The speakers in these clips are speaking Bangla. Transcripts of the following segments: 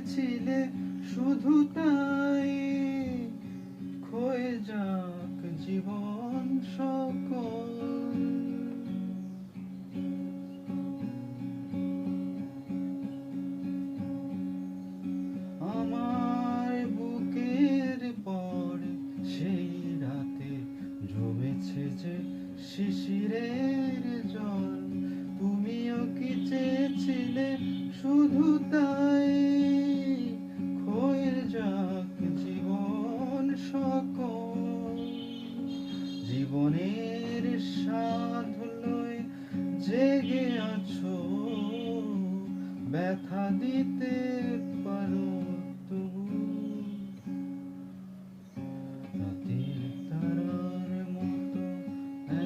চেয়েছিলে শুধু তাই, ক্ষয়ে যাক জীবন সকল। আমার বুকের পরে সেই রাতে জমেছে যে শিশিরের জল, তুমিও কি চেয়েছিলে শুধু তাই, ক্ষয়ে যাক জীবন সকল। জীবনের স্বাদ লয়ে জেগে আছো, ব্যথা দিতে পারো তবু। রাতের তারার মতো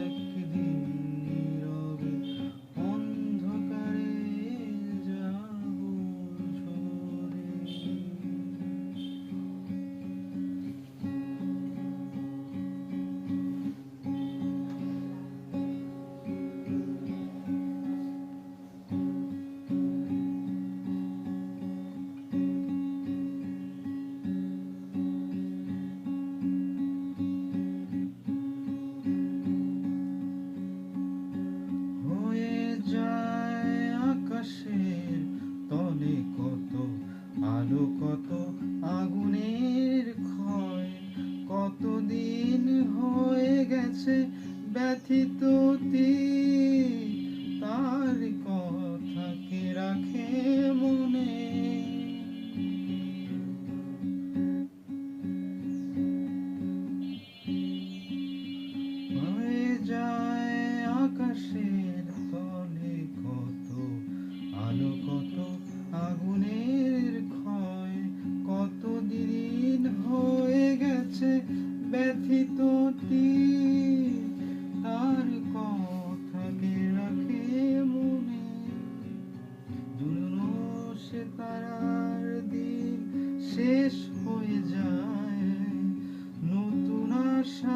একদিন নীরবে অন্ধকারে যাব ঝরে। আকাশের তলে কত আলো, কত আগুনের ক্ষয়, কতদিন হয়ে গেছে ব্যথিত তীর, তার কথা কে রাখে মনে। হয়ে যায় আকাশের তলে কত আলো, কত আগুনের ক্ষয়, কতদিন হয়ে গেছে ব্যথিত তীর, তার কথা কে রাখে মনে। দুনো সে তারার দিন শেষ হয়ে যায়, নতুন আশা